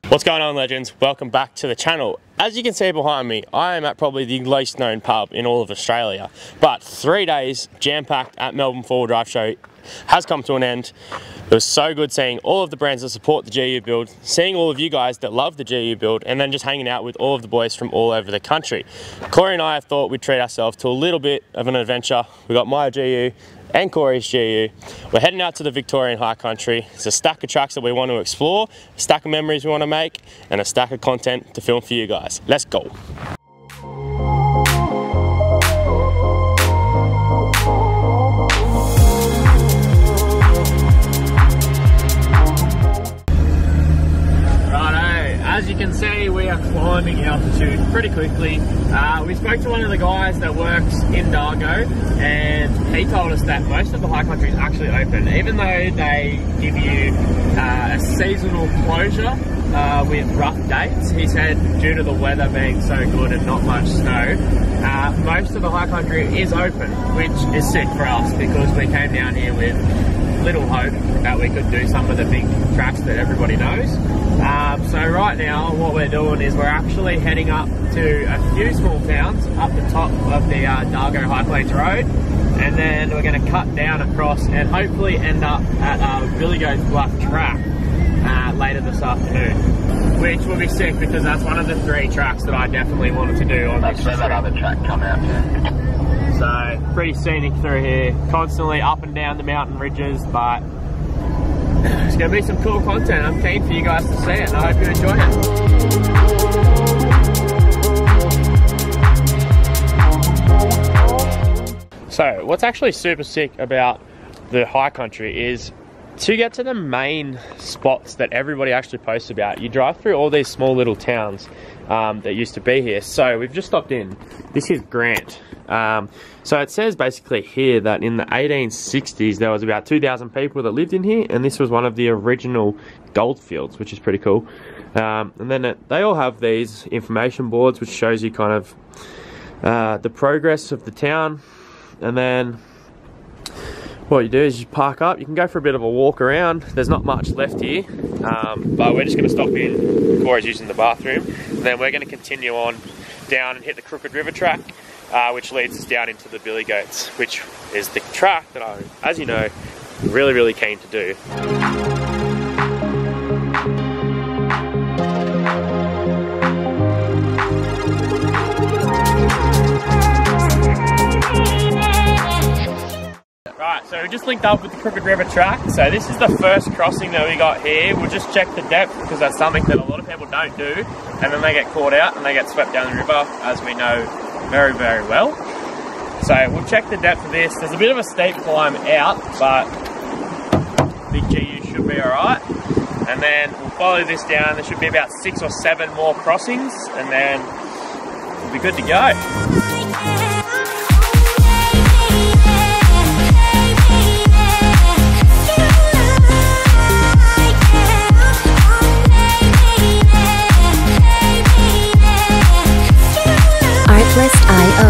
What's going on, legends? Welcome back to the channel. As you can see behind me, I am at probably the least known pub in all of Australia, but 3 days jam-packed at Melbourne 4-wheel drive show has come to an end. It was so good seeing all of the brands that support the GU build, seeing all of you guys that love the GU build, and then just hanging out with all of the boys from all over the country. Corey and I have thought we'd treat ourselves to a little bit of an adventure. We got my GU and Corey's GU. We're heading out to the Victorian High Country. It's a stack of tracks that we want to explore, a stack of memories we want to make, and a stack of content to film for you guys. Let's go. As you can see, we are climbing altitude pretty quickly. We spoke to one of the guys that works in Dargo, and he told us that most of the high country is actually open, even though they give you a seasonal closure with rough dates. He said due to the weather being so good and not much snow, most of the high country is open, which is sick for us because we came down here with little hope that we could do some of the big tracks that everybody knows. So right now what we're doing is we're actually heading up to a few small towns up the top of the Dargo High Plains Road, and then we're going to cut down across and hopefully end up at Billy Goat's Bluff track later this afternoon, which will be sick because that's one of the 3 tracks that I definitely wanted to do on this trip. That other track come out, yeah. So pretty scenic through here, constantly up and down the mountain ridges, but it's going to be some cool content. I'm keen for you guys to see it, and I hope you enjoy it. So what's actually super sick about the high country is to get to the main spots that everybody actually posts about. You drive through all these small little towns that used to be here. So we've just stopped in. This is Grant. So it says basically here that in the 1860s there was about 2,000 people that lived in here, and this was one of the original gold fields, which is pretty cool. And then they all have these information boards which shows you kind of the progress of the town. And then what you do is you park up, you can go for a bit of a walk around. There's not much left here, but we're just going to stop in. Corey's using the bathroom, and then we're going to continue on down and hit the Crooked River track, which leads us down into the Billy Goats, which is the track that I, as you know, really keen to do. Right, so we just linked up with the Crooked River track. So this is the first crossing that we got here. We'll just check the depth because that's something that a lot of people don't do, and then they get caught out and they get swept down the river, as we know very well. So we'll check the depth of this. There's a bit of a steep climb out, but big GU should be alright. And then we'll follow this down. There should be about 6 or 7 more crossings, and then we'll be good to go. Artlist.io.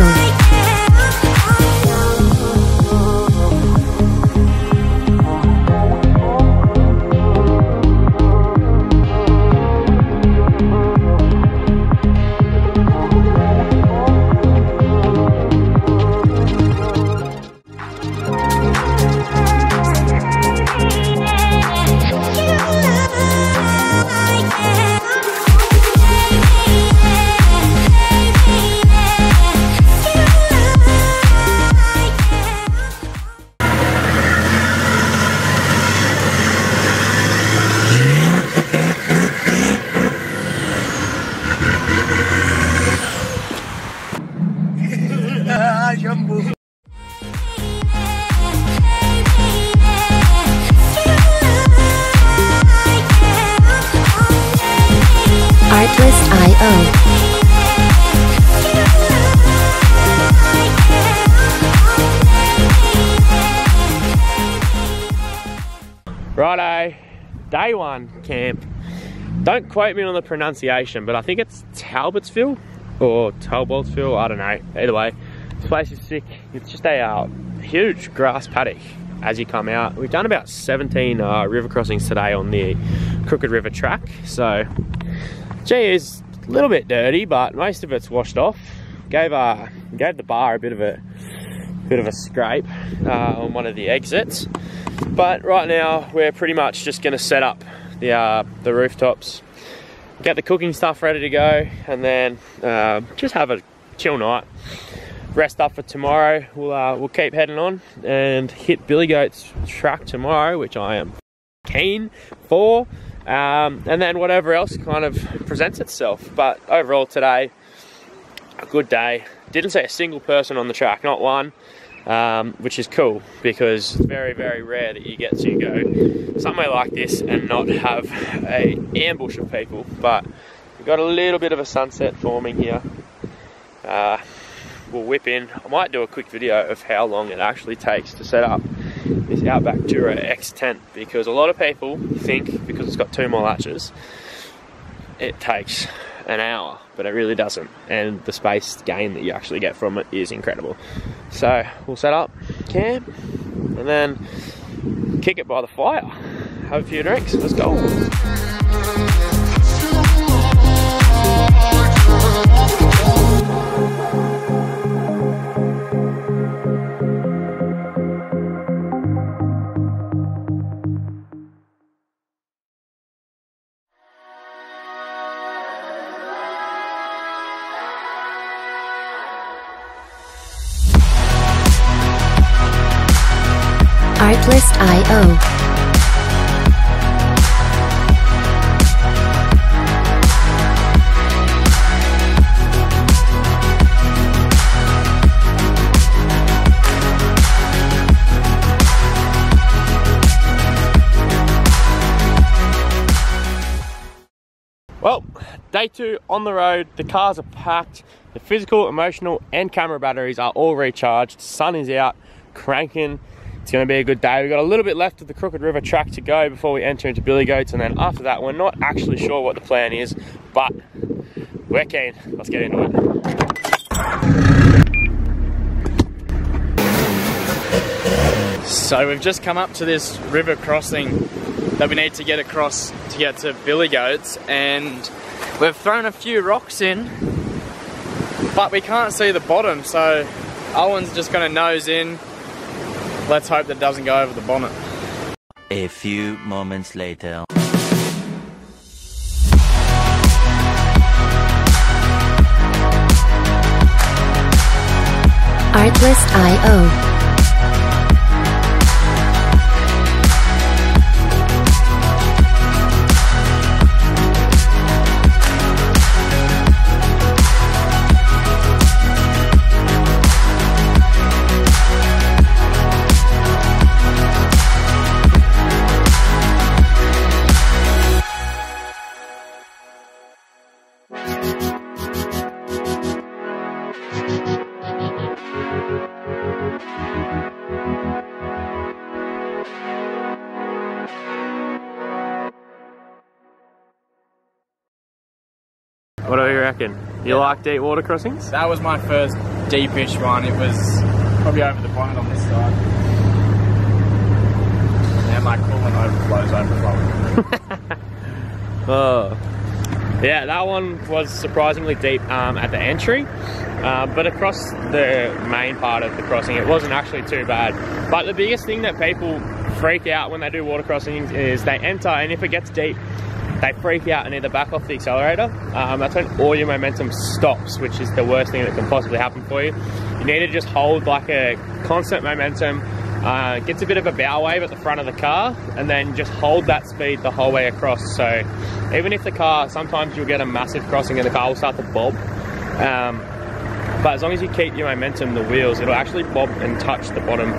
Artlist.io. Righto, day 1 camp. Don't quote me on the pronunciation, but I think it's Talbotsville or Talbotsville, I don't know. Either way, this place is sick. It's just a huge grass paddock as you come out. We've done about 17 river crossings today on the Crooked River track, so G is a little bit dirty, but most of it's washed off. Gave the bar a bit of a scrape on one of the exits. But right now we're pretty much just going to set up the rooftops, get the cooking stuff ready to go, and then just have a chill night. Rest up for tomorrow. We'll keep heading on and hit Billy Goat's track tomorrow, which I am keen for. And then whatever else kind of presents itself. But overall today, a good day. Didn't see a single person on the track, not one, which is cool because it's very, very rare that you get to go somewhere like this and not have an ambush of people. But we've got a little bit of a sunset forming here. We'll whip in. I might do a quick video of how long it actually takes to set up this Outback Dura X tent, because a lot of people think because it's got 2 more latches it takes an hour, but it really doesn't, and the space gain that you actually get from it is incredible. So we'll set up camp and then kick it by the fire, have a few drinks, let's go. Artlist.io. Well, day 2 on the road. The cars are packed. The physical, emotional, and camera batteries are all recharged. Sun is out, cranking. It's going to be a good day. We've got a little bit left of the Crooked River track to go before we enter into Billy Goats, and then after that we're not actually sure what the plan is, but we're keen. Let's get into it. So we've just come up to this river crossing that we need to get across to get to Billy Goats, and we've thrown a few rocks in, but we can't see the bottom, so Owen's just going to nose in. Let's hope that it doesn't go over the bonnet. A few moments later. Artlist.io. What do you reckon? You like deep water crossings? That was my first deepish one. It was probably over the bonnet on this side. Now my coolant overflowing. Oh. Yeah, that one was surprisingly deep at the entry, but across the main part of the crossing it wasn't actually too bad. But the biggest thing that people freak out when they do water crossings is they enter, and if it gets deep they freak out and either back off the accelerator. That's when all your momentum stops, which is the worst thing that can possibly happen for you. You need to just hold like a constant momentum. Gets a bit of a bow wave at the front of the car, and then just hold that speed the whole way across. So even if the car, sometimes you'll get a massive crossing and the car will start to bob, but as long as you keep your momentum, the wheels, it'll actually bob and touch the bottom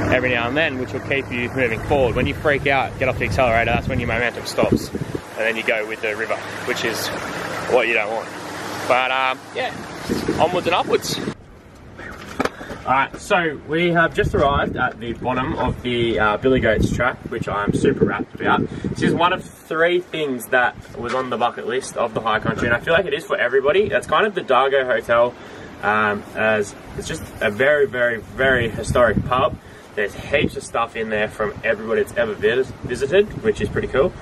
every now and then, which will keep you moving forward. When you freak out, get off the accelerator, that's when your momentum stops, and then you go with the river, which is what you don't want. But yeah, onwards and upwards. Alright, so we have just arrived at the bottom of the Billy Goats track, which I'm super wrapped about. This is one of 3 things that was on the bucket list of the High Country, and I feel like it is for everybody. That's kind of the Dargo Hotel, as it's just a very, very, very historic pub. There's heaps of stuff in there from everybody that's ever visited, which is pretty cool.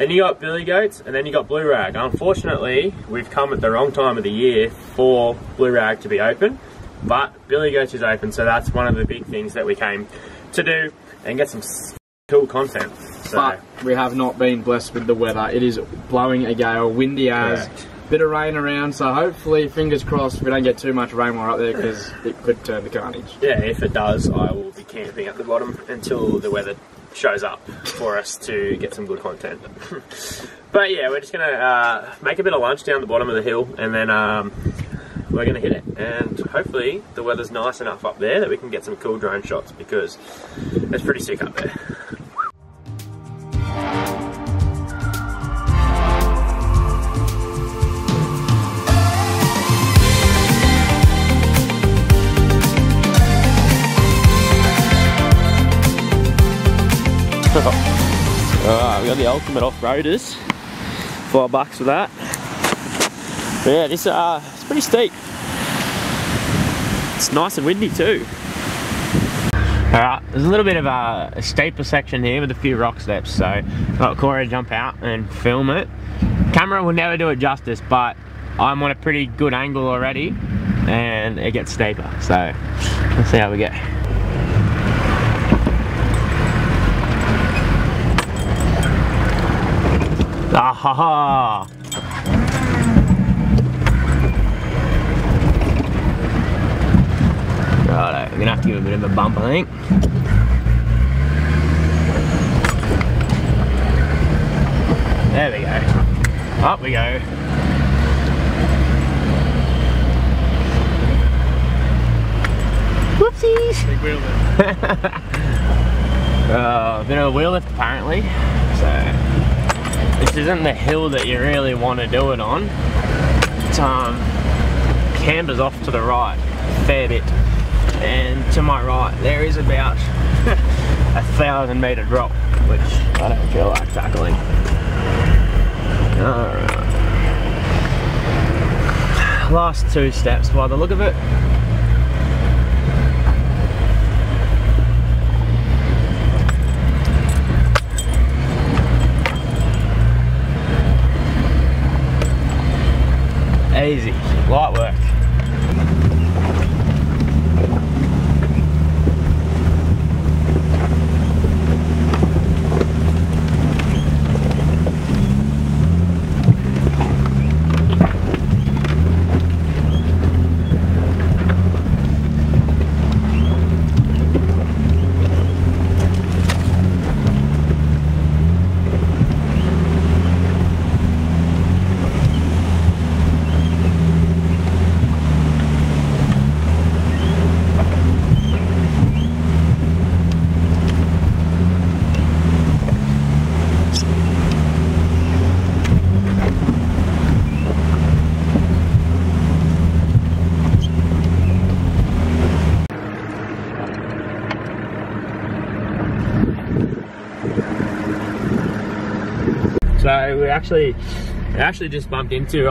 Then you got billy goats, and then you got blue rag. Unfortunately, we've come at the wrong time of the year for blue rag to be open, but billy goats is open, so that's one of the big things that we came to do and get some cool content. So. But we have not been blessed with the weather. It is blowing a gale, windy as, bit of rain around, so hopefully, fingers crossed, we don't get too much rain while we're up there because it could turn to carnage. Yeah, if it does, I will be camping at the bottom until the weather shows up for us to get some good content. But yeah, we're just gonna make a bit of lunch down the bottom of the hill, and then we're gonna hit it. And hopefully the weather's nice enough up there that we can get some cool drone shots, because it's pretty sick up there. Alright, we got the ultimate off-roaders. $5 for that. But yeah, this it's pretty steep. It's nice and windy too. Alright, there's a little bit of a steeper section here with a few rock steps, so I've got Corey to jump out and film it. Camera will never do it justice, but I'm on a pretty good angle already and it gets steeper, so let's see how we go. Ah ha ha! Righto, we're gonna have to give a bit of a bump, I think. There we go. Up we go. Whoopsies! Big wheel lift. A bit of a wheel lift apparently. So. This isn't the hill that you really want to do it on. It cambers off to the right a fair bit, and to my right there is about 1,000 metre drop, which I don't feel like tackling. Alright. Last 2 steps by the look of it. Easy, light work. So we actually just bumped into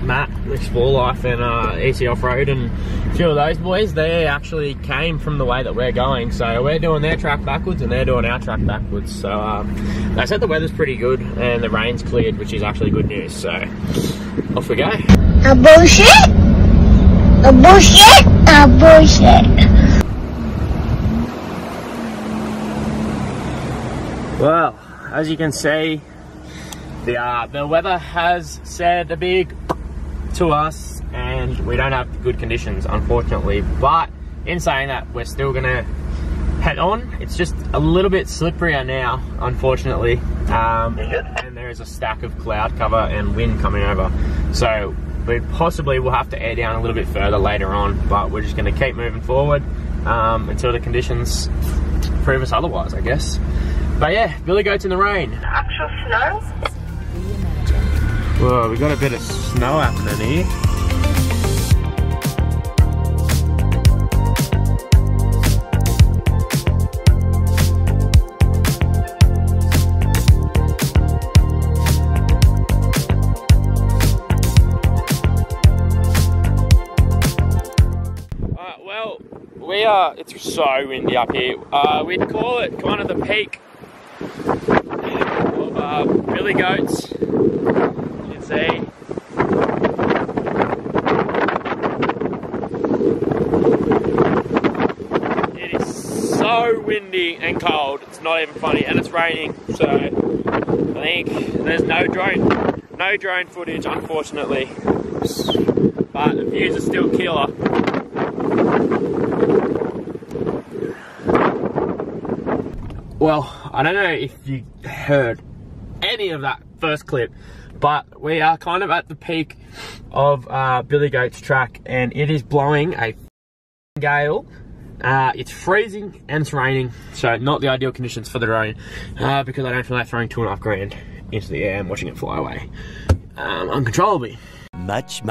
Matt, Explore Life, and EC Off-Road, and a few of those boys. They actually came from the way that we're going, so we're doing their track backwards and they're doing our track backwards. So they said the weather's pretty good and the rain's cleared, which is actually good news. So off we go. A bullshit! A bullshit! A bullshit! Well, as you can see, the weather has said a big to us, and we don't have good conditions, unfortunately. But in saying that, we're still gonna head on. It's just a little bit slipperier now, unfortunately, and there is a stack of cloud cover and wind coming over. So we possibly will have to air down a little bit further later on, but we're just gonna keep moving forward until the conditions prove us otherwise, I guess. But yeah, billy goats in the rain. Actual snow? Whoa, we got a bit of snow happening here. Well, it's so windy up here. We'd call it kind of the peak of billy goats. You can see. It is so windy and cold, it's not even funny, and it's raining, so I think there's no drone footage, unfortunately, but the views are still killer. Well, I don't know if you heard any of that first clip, but we are kind of at the peak of Billy Goat's track, and it is blowing a gale. It's freezing and it's raining, so not the ideal conditions for the drone, because I don't feel like throwing $2.5 grand into the air and watching it fly away uncontrollably. Much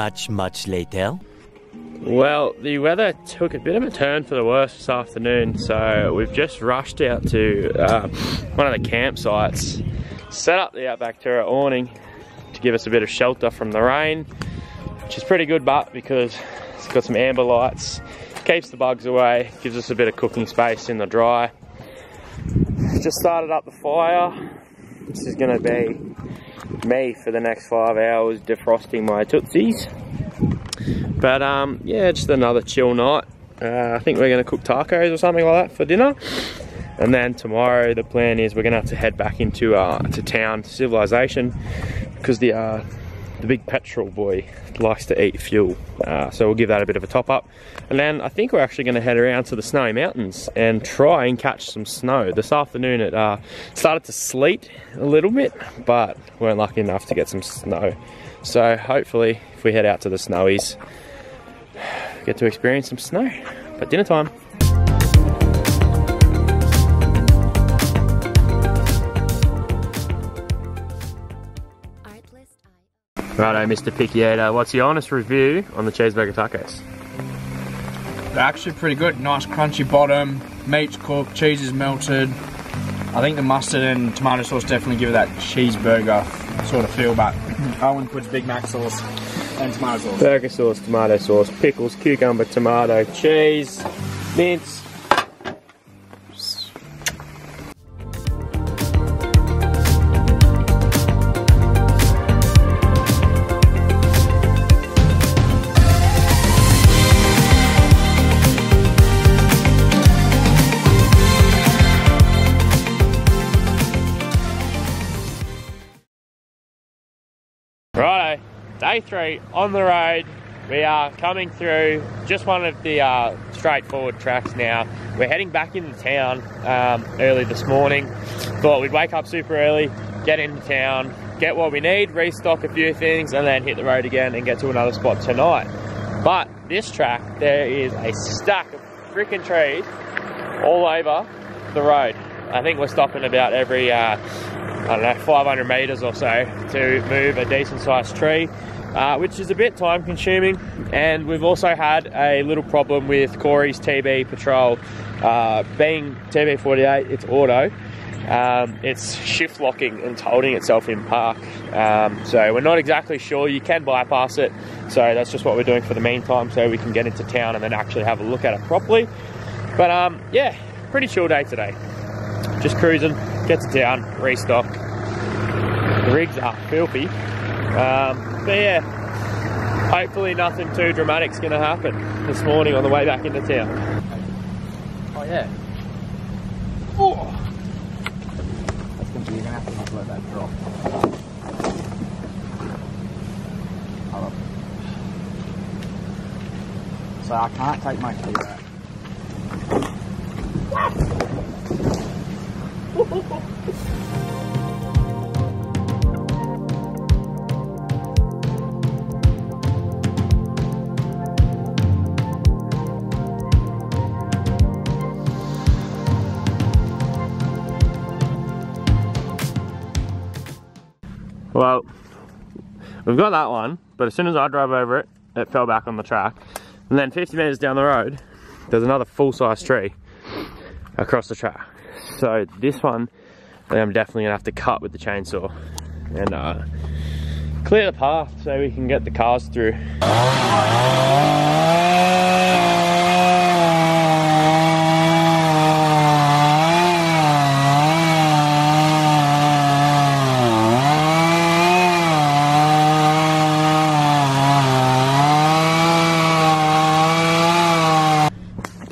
later. Well, the weather took a bit of a turn for the worse this afternoon, so we've just rushed out to one of the campsites, set up the Outback Tour awning to give us a bit of shelter from the rain, which is pretty good, but because it's got some amber lights, keeps the bugs away, gives us a bit of cooking space in the dry. Just started up the fire. This is going to be me for the next 5 hours defrosting my tootsies. But yeah, just another chill night. I think we're going to cook tacos or something like that for dinner. And then tomorrow the plan is we're going to have to head back into to town, to civilization, because the big petrol boy likes to eat fuel. So we'll give that a bit of a top up. And then I think we're actually going to head around to the snowy mountains and try and catch some snow. This afternoon it started to sleet a little bit, but weren't lucky enough to get some snow. So hopefully if we head out to the snowies, get to experience some snow. But dinner time. Righto, Mr. Picky Eater, what's your honest review on the cheeseburger tacos? They're actually pretty good. Nice crunchy bottom, meat's cooked, cheese is melted. I think the mustard and tomato sauce definitely give it that cheeseburger sort of feel, but Owen puts Big Mac sauce and tomato sauce. Burger sauce, tomato sauce, pickles, cucumber, tomato, cheese, mince. Righto, day 3 on the road. We are coming through just one of the straightforward tracks now. We're heading back into town early this morning. Thought we'd wake up super early, get into town, get what we need, restock a few things, and then hit the road again and get to another spot tonight. But this track, there is a stack of freaking trees all over the road. I think we're stopping about every I don't know, 500 meters or so to move a decent sized tree, which is a bit time consuming. And we've also had a little problem with Corey's TB Patrol. Being TB48, it's auto, it's shift locking and holding itself in park. So we're not exactly sure. You can bypass it. So that's just what we're doing for the meantime, so we can get into town and then actually have a look at it properly. But yeah, pretty chill day today. Just cruising, get to town, restock. The rigs are filthy. But yeah, hopefully nothing too dramatic's going to happen this morning on the way back into town. Oh yeah. Oh. That's going to be, you're going to have to not let that drop. So I can't take my key out. Well, we've got that one, but as soon as I drove over it, it fell back on the track. And then 50 meters down the road, there's another full-size tree across the track. So this one, I'm definitely gonna have to cut with the chainsaw and clear the path so we can get the cars through.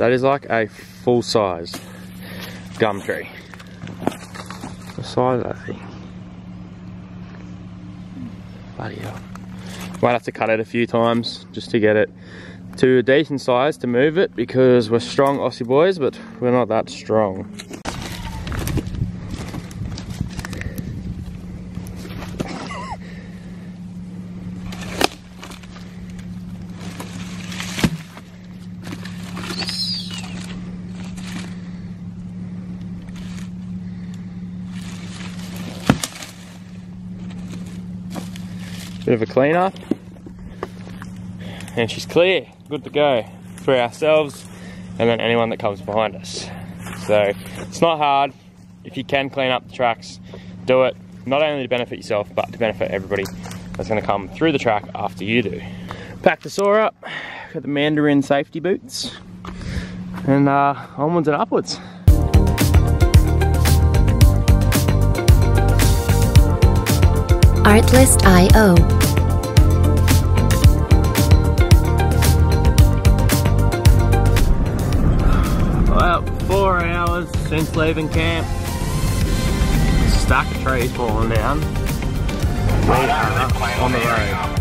That is like a full-size gum tree. The size of that thing. Bloody hell. Might have to cut it a few times just to get it to a decent size to move it, because we're strong Aussie boys, but we're not that strong. Bit of a clean up, and she's clear, good to go for ourselves and then anyone that comes behind us. So it's not hard. If you can clean up the tracks, do it, not only to benefit yourself but to benefit everybody that's going to come through the track after you do. Pack the saw up, got the Mandarin safety boots, and onwards and upwards. Artlist.io. Well, 4 hours since leaving camp. Stack of trees falling down. We are on the road.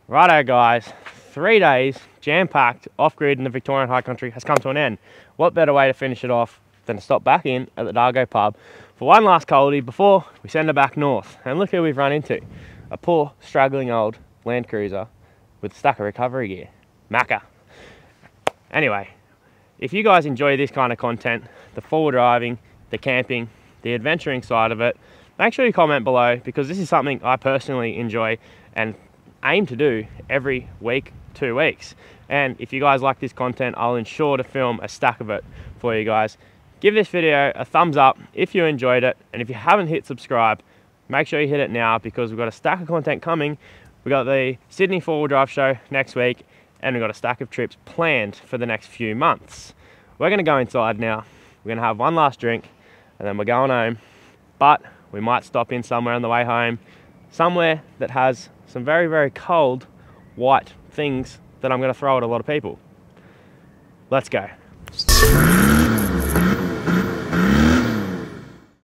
Righto guys, 3 days jam-packed off-grid in the Victorian High Country has come to an end. What better way to finish it off than to stop back in at the Dargo pub for one last coldie before we send her back north. And look who we've run into. A poor, struggling old Land Cruiser with a stack of recovery gear. Macca. Anyway, if you guys enjoy this kind of content, the forward driving, the camping, the adventuring side of it, make sure you comment below, because this is something I personally enjoy and aim to do every week, 2 weeks. And if you guys like this content, I'll ensure to film a stack of it for you guys. Give this video a thumbs up if you enjoyed it, and if you haven't hit subscribe, make sure you hit it now, because we've got a stack of content coming. We've got the Sydney 4-wheel drive show next week, and we've got a stack of trips planned for the next few months. We're going to go inside now. We're going to have one last drink, and then we're going home. But we might stop in somewhere on the way home, somewhere that has some very, very cold white things that I'm going to throw at a lot of people. Let's go.